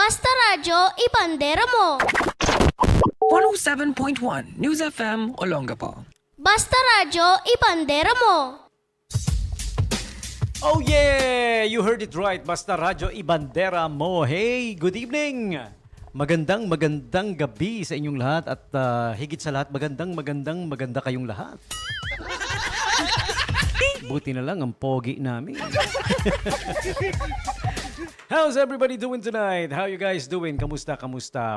Basta Radyo, ipandera mo. 107.1 News FM Olongapo. Basta Radyo, ipandera mo. Oh yeah! You heard it right. Basta Radyo Ibandera mo. Hey, good evening! Magandang gabi sa inyong lahat at higit sa lahat, maganda kayong lahat. Buti na lang ang pogi namin. How's everybody doing tonight? How you guys doing? Kamusta?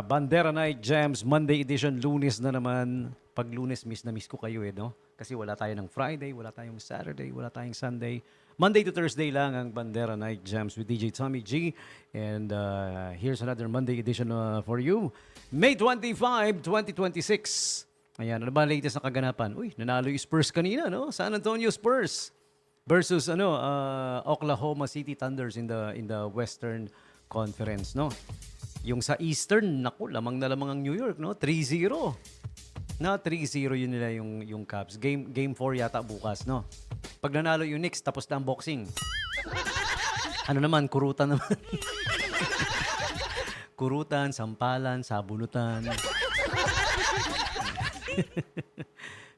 Bandera Night Jams, Monday edition, Lunes na naman. Pag Lunes, miss na miss ko kayo no? Kasi wala tayo ng Friday, wala tayong Saturday, wala tayong Sunday. Monday to Thursday lang ang Bandera Night Jams with DJ Tommy G. And here's another Monday edition for you. May 25, 2026. Ayan, ano ba latest na kaganapan? Uy, nanalo yung Spurs kanina, no? San Antonio Spurs versus Oklahoma City Thunders in the Western Conference, no? Yung sa Eastern, naku, lamang na lamang ang New York, no? 3-0. Na 3-0 yun nila yung Cavs. Game 4 yata bukas, no? Pag nanalo yung Knicks, tapos na ang boxing. Ano naman, kurutan naman. Kurutan, sampalan, sabunutan.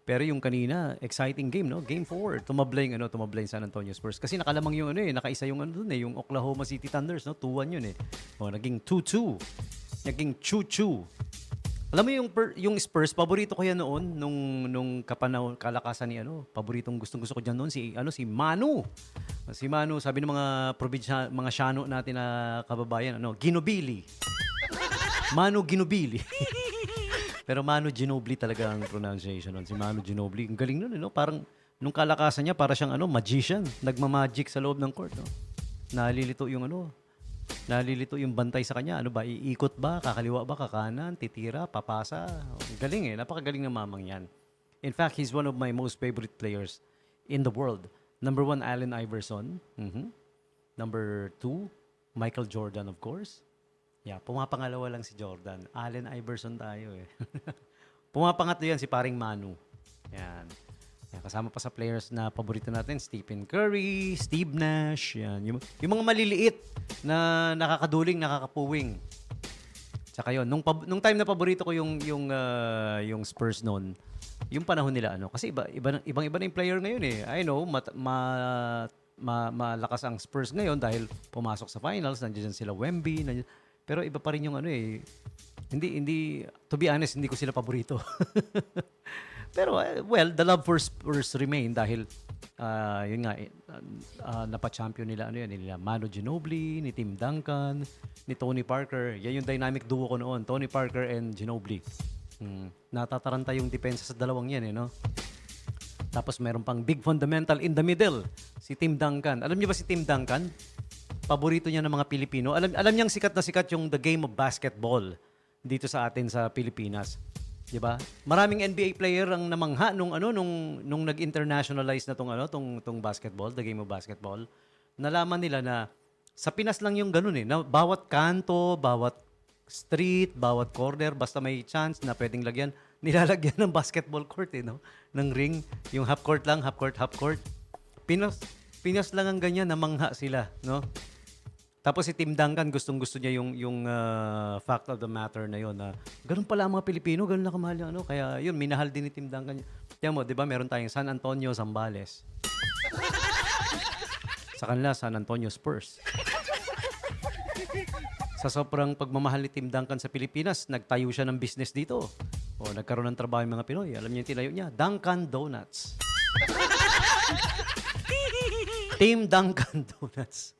Pero yung kanina, exciting game, no? Game 4. Tumablay San Antonio Spurs. Kasi nakalamang yung nakaisa yung yung Oklahoma City Thunders, no? 2-1 yun eh. O, naging 2-2. Naging 2-2. Alam mo yung Spurs, paborito ko yan noon nung kalakasan ni paboritong gustong-gusto ko diyan noon si Manu. Si Manu, sabi ng mga probinsya, mga Shano natin na kababayan, Ginobili. Manu Ginobili. Pero Manu Ginobili talaga ang pronunciation nun. Si Manu Ginobili. Ang galing nun, Parang, nung kalakasan niya, para siyang magician. Nagmamagic sa loob ng court, Nalilito yung bantay sa kanya. Ano ba? Iikot ba? Kakaliwa ba? Kakanan? Titira? Papasa? Galing Napakagaling ng mamang yan. In fact, he's one of my most favorite players in the world. Number 1, Allen Iverson. Number 2, Michael Jordan, of course. Yeah, pumapangalawa lang si Jordan. Allen Iverson tayo Pumapangatlo yan si paring Manu. Yan. Kasama pa sa players na paborito natin, Stephen Curry, Steve Nash, yan. Yung mga maliliit na nakakaduling, nakakapuwing. Tsaka yun, nung time na paborito ko yung Spurs noon, yung panahon nila, kasi ibang-iba na yung player ngayon I know, malakas ang Spurs ngayon dahil pumasok sa finals, nandiyan sila Wemby, pero iba pa rin yung hindi, to be honest, hindi ko sila paborito. Pero, the love for Spurs remain dahil, yun nga, napa-champion nila, nila Manu Ginobili, ni Tim Duncan, ni Tony Parker. Yan yung dynamic duo ko noon, Tony Parker and Ginobili. Natataranta yung depensa sa dalawang yan, Tapos meron pang big fundamental in the middle, si Tim Duncan. Alam niyo ba si Tim Duncan? Paborito niya ng mga Pilipino. Alam niyang sikat na sikat yung the game of basketball dito sa atin sa Pilipinas. 'Di ba? Maraming NBA player ang namangha nung nag-internationalize na tong basketball, the game of basketball. Nalaman nila na sa Pinas lang yung ganun na bawat kanto, bawat street, bawat corner, basta may chance na pwedeng lagyan, nilalagyan ng basketball court ng ring, yung half court lang, half court. Pinas lang ang ganyan, namangha sila, Tapos si Tim Duncan, gustong-gusto niya yung fact of the matter na yun. Ganun pala ang mga Pilipino, ganun na kamahal yung Kaya yun, minahal din ni Tim Duncan. Tiyan mo, di ba, meron tayong San Antonio, Zambales. Sa kanila, San Antonio Spurs. Sa sobrang pagmamahal ni Tim Duncan sa Pilipinas, nagtayo siya ng business dito. O nagkaroon ng trabaho yung mga Pinoy. Alam niyo yung tinayo niya? Duncan Donuts. Team Duncan Donuts.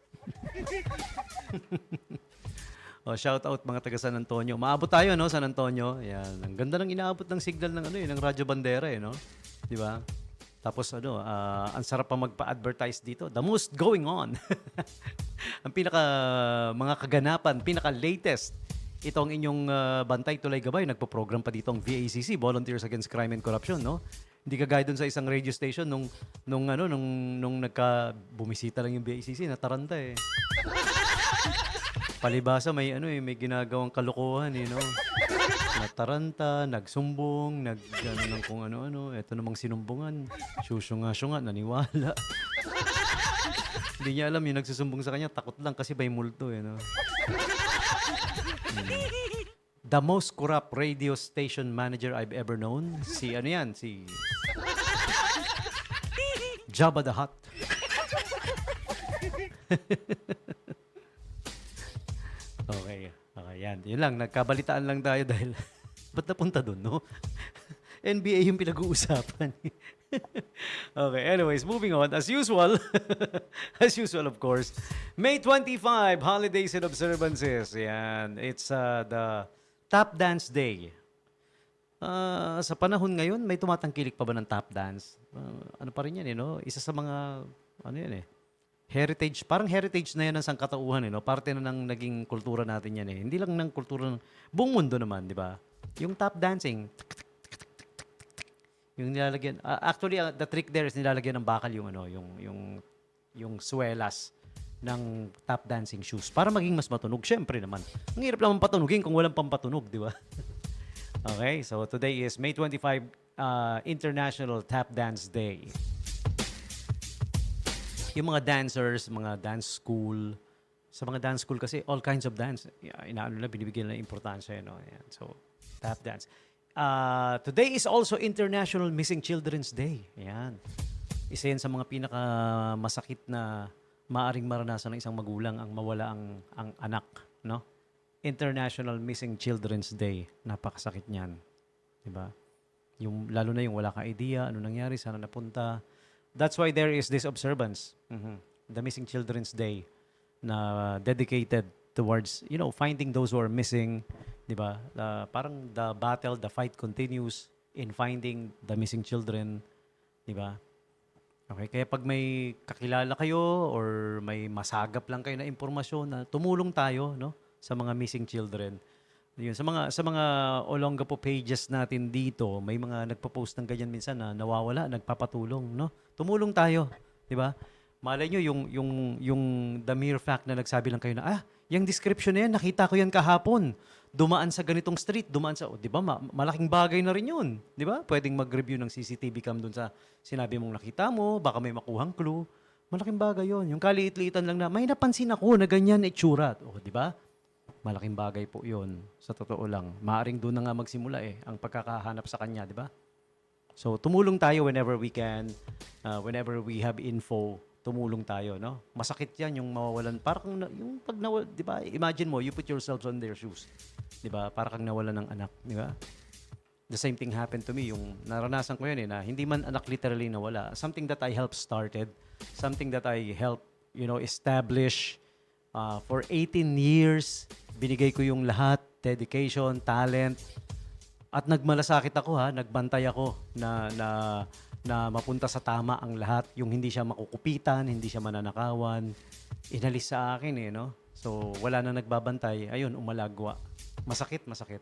Shout out mga taga San Antonio. Maabot tayo San Antonio. Ayan, ang ganda ng inaabot ng signal ng ng Radyo Bandera Di ba? Tapos ang sarap pa magpa-advertise dito. The most going on. Ang mga kaganapan, pinaka-latest. Ito ang inyong Bantay Tulay Gabay. Nagpo-program pa dito ang VACC, Volunteers Against Crime and Corruption, Hindi kagaya dun sa isang radio station nung bumisita lang yung VACC, nataranta Palibasa may may ginagawang kalokohan Nataranta, nagsumbong, ng kung ano-ano. Ito namang sinumbungan. Syusyunga-syunga, naniwala. Hindi niya alam yung nagsusumbong sa kanya, takot lang kasi may multo eh. No? The most corrupt radio station manager I've ever known. Si ano yan? Si Jabba the Hutt. Okay. Okay, yan. Yun lang. Nagkabalitaan lang tayo dahil ba't napunta dun, no? NBA yung pinag-uusapan. Okay, anyways, moving on. As usual, as usual, of course, May 25, Holidays and Observances. Yan. It's the Tap Dance Day. Sa panahon ngayon, may tumatangkilik pa ba ng tap dance? Ano pa rin yan, no? Isa sa mga, ano yan heritage, parang heritage na yan ng sangkatauhan, no? Parte na ng naging kultura natin yan, Hindi lang ng kultura ng buong mundo naman, di ba? Yung tap dancing, yung nilalagyan, actually, the trick there is nilalagyan ng bakal yung, yung swelas ng tap dancing shoes para maging mas matunog. Siyempre naman. Ang hirap naman patunugin kung walang pampatunog, di ba? Okay, so today is May 25, International Tap Dance Day. Yung mga dancers, mga dance school, sa mga dance school kasi all kinds of dance, binibigyan na importansya. Yan. So, tap dance. Today is also International Missing Children's Day. Yan. Isa yan sa mga pinakamasakit na maaring maranasan ng isang magulang ang mawala ang anak, no? International Missing Children's Day. Napakasakit niyan. 'Di ba? Yung lalo na yung wala kang idea ano nangyari, sana napunta. That's why there is this observance, the Missing Children's Day na dedicated towards, finding those who are missing, 'di ba? Parang the battle, the fight continues in finding the missing children, 'di ba? Okay, kaya pag may kakilala kayo or may masagap lang kayo na impormasyon na tumulong tayo, no, sa mga missing children. Yun, sa mga Olongapo pages natin dito, may mga nagpo-post ng ganyan minsan na nawawala, nagpapatulong, no? Tumulong tayo, 'di ba? Malay nyo yung the mere fact na nagsabi lang kayo na yung description na yan, nakita ko yan kahapon. Dumaan sa ganitong street, di ba? Malaking bagay na rin yun. Di ba? Pwedeng mag-review ng CCTV cam dun sa sinabi mong nakita mo, baka may makuhang clue. Malaking bagay yun. Yung kaliit-liitan lang na, may napansin ako na ganyan itsura. Di ba? Malaking bagay po yun. Sa totoo lang. Maaring doon na nga magsimula ang pagkakahanap sa kanya, di ba? So, tumulong tayo whenever we can, whenever we have info, tumulong tayo, no? Masakit yan yung mawawalan. Parang yung pag nawala, di ba? Imagine mo, you put yourselves on their shoes. Di ba? Para kang nawalan ng anak, di ba? The same thing happened to me. Yung naranasan ko yun na hindi man anak literally nawala. Something that I helped started. Something that I helped, establish for 18 years. Binigay ko yung lahat, dedication, talent. At nagmalasakit ako, nagbantay ako na mapunta sa tama ang lahat. Yung hindi siya makukupitan, hindi siya mananakawan. Inalis sa akin no? So, wala na nagbabantay. Ayun, umalagwa. Masakit. Masakit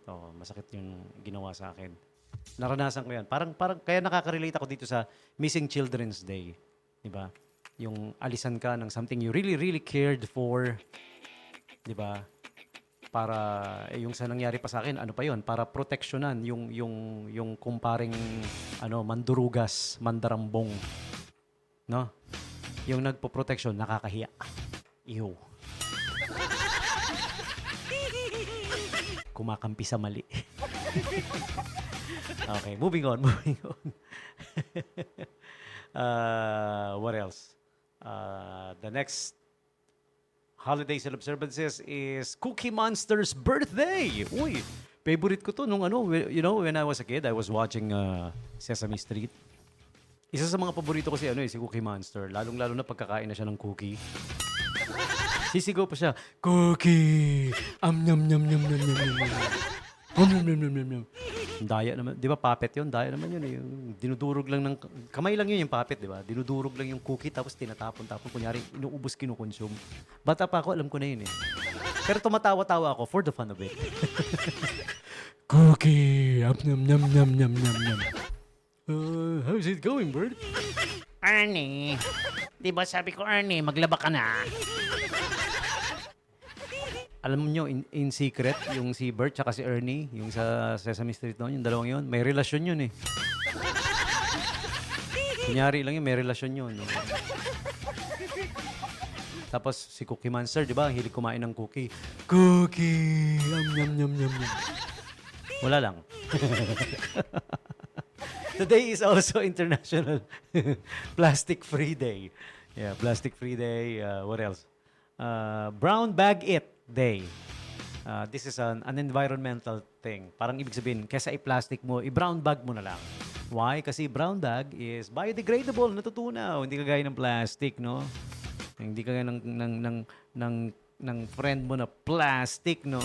yung ginawa sa akin. Naranasan ko yan. Parang kaya nakaka-relate ako dito sa Missing Children's Day. Diba? Yung alisan ka ng something you really, really cared for. Diba? Para yung sa nangyari pa sa akin, ano pa yon? Para proteksyonan yung kumparing mandurugas, mandarambong. No? Yung nagpo-protection, nakakahiya. Iho. Kumakampi sa mali. Okay, moving on. What else? The next holidays and observances is Cookie Monster's birthday. Uy, favorite ko to nung when I was a kid, I was watching Sesame Street. Isa sa mga paborito ko si Cookie Monster. Lalong-lalo na pagkakain na siya ng cookie. Sisigaw pa siya, Cookie! Nyam nyam nyam nyam nyam nyam nyam. Nyam nyam nyam nyam nyam. Daya naman, di ba puppet yun? Daya naman yun. Yung dinudurog lang ng, kamay lang yun yung puppet, di ba? Dinudurog lang yung cookie tapos tinatapon-tapon. Kunyari, inuubos, kinukonsume. Bata pa ako, alam ko na yun Pero tumatawa-tawa ako for the fun of it. Cookie! Nyam nyam nyam nyam nyam nyam. How's it going, bird? Ernie, di ba sabi ko, Ernie, maglaba ka na? Alam nyo, in secret, yung si Bert tsaka si Ernie, yung sa Sesame Street noon, yung dalawang yun, may relasyon yun Kunyari lang yun, may relasyon yun. Tapos si Cookie Monster, di ba? Ang hilig kumain ng cookie. Cookie! Yum, yum, yum, yum, yum. Wala lang. Today is also International Plastic Free Day. Yeah, Plastic Free Day. What else? Brown Bag It Day. This is an environmental thing. Parang ibig sabihin, kesa i-plastic mo, i-brown bag mo na lang. Why? Kasi brown bag is biodegradable, natutunaw. Hindi kagaya ng plastic, no? Hindi kagaya ng friend mo na plastic, no?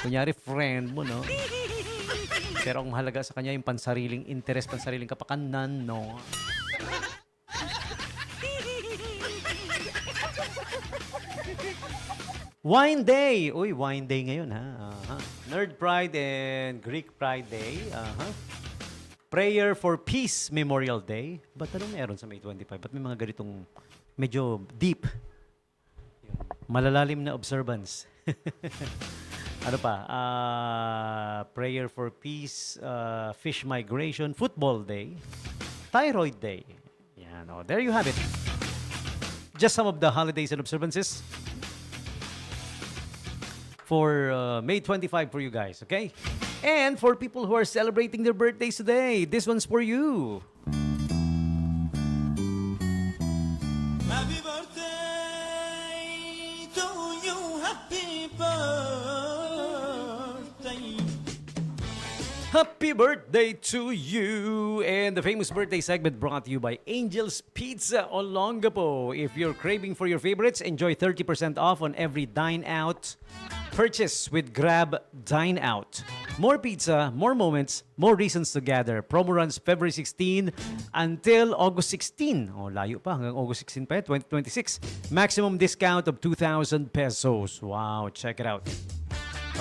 Kunyari, friend mo, no? Pero ang mahalaga sa kanya yung pansariling interest, pansariling kapakanan, no? Wine Day! Uy, Wine Day ngayon, ha? Nerd Pride and Greek Pride Day. Prayer for Peace Memorial Day. Ba't anong meron sa May 25? Ba't may mga ganitong medyo deep? Malalalim na observance. Ano pa? Prayer for Peace, Fish Migration, Football Day, Thyroid Day. Yan, oh, there you have it. Just some of the holidays and observances for May 25 for you guys, okay? And for people who are celebrating their birthdays today, this one's for you. Happy birthday to you, happy birthday. Happy birthday to you! And the famous birthday segment brought to you by Angel's Pizza Olongapo. If you're craving for your favorites, enjoy 30% off on every dine-out purchase with Grab Dine Out. More pizza, more moments, more reasons to gather. Promo runs February 16 until August 16. Oh, layo pa. Hanggang August 16 pa, 2026. Maximum discount of 2,000 pesos. Wow, check it out.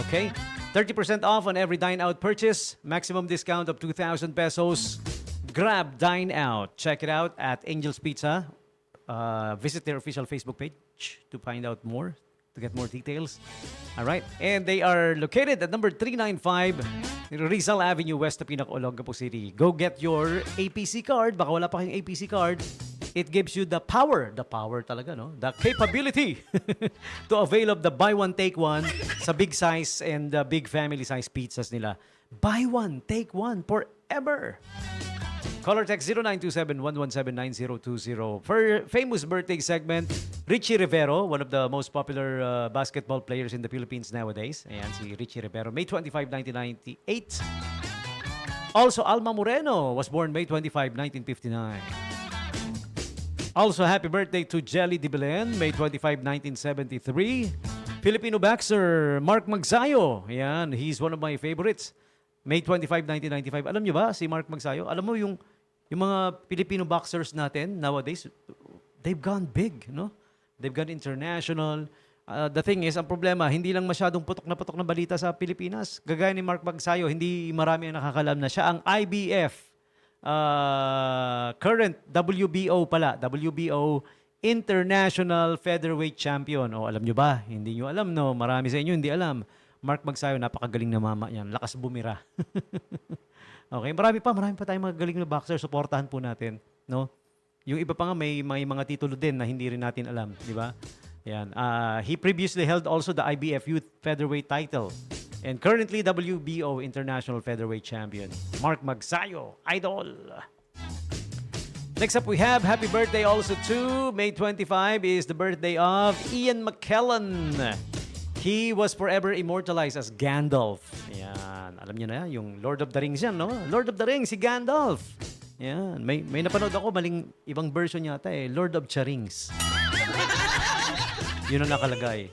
Okay? 30% off on every dine-out purchase. Maximum discount of 2,000 pesos. Grab Dine Out. Check it out at Angel's Pizza. Visit their official Facebook page to find out more, to get more details. All right. And they are located at number 395 Rizal Avenue, West Tapinac, Olongapo City. Go get your APC card. Baka wala pa kayong APC card. It gives you the power talaga, no? The capability to avail of the buy one, take one sa big size and big family size pizzas nila. Buy one, take one forever. Caller text 0927-117-9020. For famous birthday segment, Richie Rivero, one of the most popular basketball players in the Philippines nowadays. Ayan, si Richie Rivero, May 25, 1998. Also, Alma Moreno was born May 25, 1959. Also, happy birthday to Jelly de Belen, May 25, 1973. Filipino boxer Mark Magsayo. Ayan, he's one of my favorites. May 25, 1995. Alam niyo ba si Mark Magsayo? Alam mo yung mga Filipino boxers natin nowadays, they've gone big, no? They've gone international. The thing is, ang problema, hindi lang masyadong putok na balita sa Pilipinas. Gagaya ni Mark Magsayo, hindi marami ang nakakalam na siya ang IBF, current WBO pala, WBO International Featherweight Champion. O alam nyo ba? Hindi nyo alam, no? Marami sa inyo hindi alam. Mark Magsayo, napakagaling na mama yan. Lakas bumira. Okay, marami pa tayong mga galing na boxer. Suportahan po natin, no? Yung iba pa nga may mga titulo din na hindi rin natin alam, di ba? Yan. He previously held also the IBF Youth Featherweight title and currently WBO International Featherweight Champion. Mark Magsayo, idol. Next up we have happy birthday also to May 25 is the birthday of Ian McKellen. He was forever immortalized as Gandalf. Yan. Alam niyo na yan, yung Lord of the Rings yan, no? Lord of the Rings, si Gandalf. Yan. May napanood ako, maling ibang version yata eh. Lord of the Rings. Yun ang nakalagay.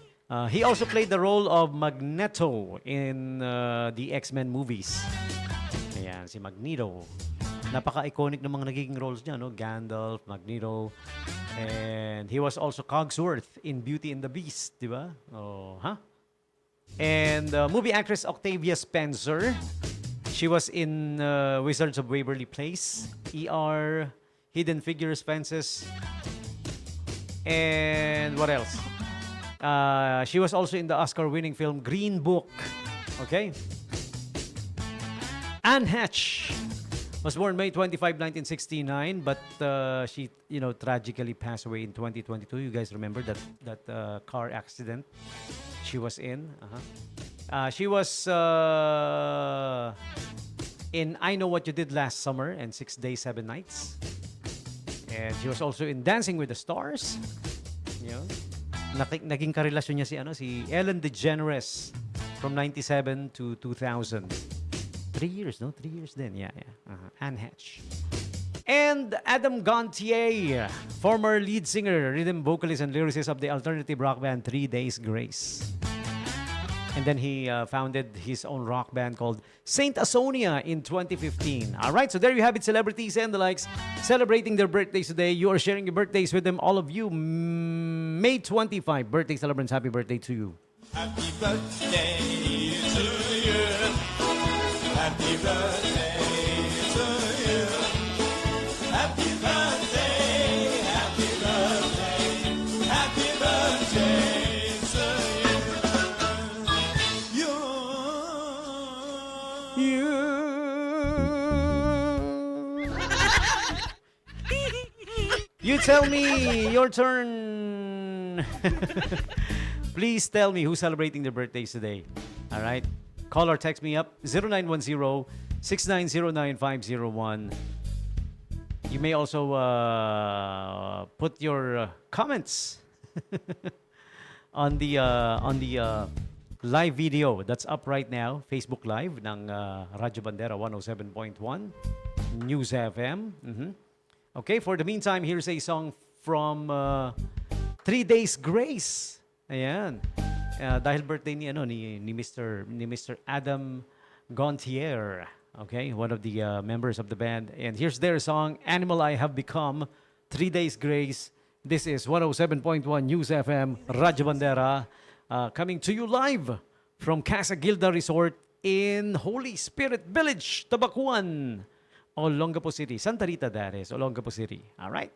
He also played the role of Magneto in the X-Men movies. Ayan, si Magneto. Napaka-iconic ng mga nagiging roles niya, no? Gandalf, Magneto. And he was also Cogsworth in Beauty and the Beast, di ba? Oh, huh? And movie actress Octavia Spencer. She was in Wizards of Waverly Place, ER, Hidden Figures, Fences. And what else? She was also in the Oscar-winning film Green Book. Okay? Anne Hatch Was born May 25, 1969, but she, tragically passed away in 2022. You guys remember that car accident she was in? She was in I Know What You Did Last Summer and 6 Days, 7 Nights. And she was also in Dancing with the Stars. You know? Naging karelasyon niya si Ellen DeGeneres from 97 to 2000. 3 years, no? 3 years din. Yeah. Anne Hatch. And Adam Gontier, former lead singer, rhythm vocalist, and lyricist of the alternative rock band 3 Days Grace. And then he founded his own rock band called Saint Asonia in 2015. All right, so there you have it, celebrities and the likes celebrating their birthdays today. You are sharing your birthdays with them, all of you. May 25, birthday celebrants, happy birthday to you. Happy birthday to you. Happy birthday to you. Happy birthday, happy birthday, happy birthday to you. You tell me, your turn. Please tell me who's celebrating their birthdays today. All right? Call or text me up 0910-6909-501. You may also put your comments on the live video that's up right now, Facebook Live ng Radyo Bandera 107.1 News FM. Okay, for the meantime, here's a song from 3 Days Grace. Ayan. Dahil birthday ni Mr. Adam Gontier. Okay, one of the members of the band. And here's their song, Animal I Have Become, 3 Days Grace. This is 107.1 News FM, Radyo Bandera, coming to you live from Casa Gilda Resort in Holy Spirit Village, Tabacuan, Olongapo City. Santa Rita, that is, Olongapo City. All right?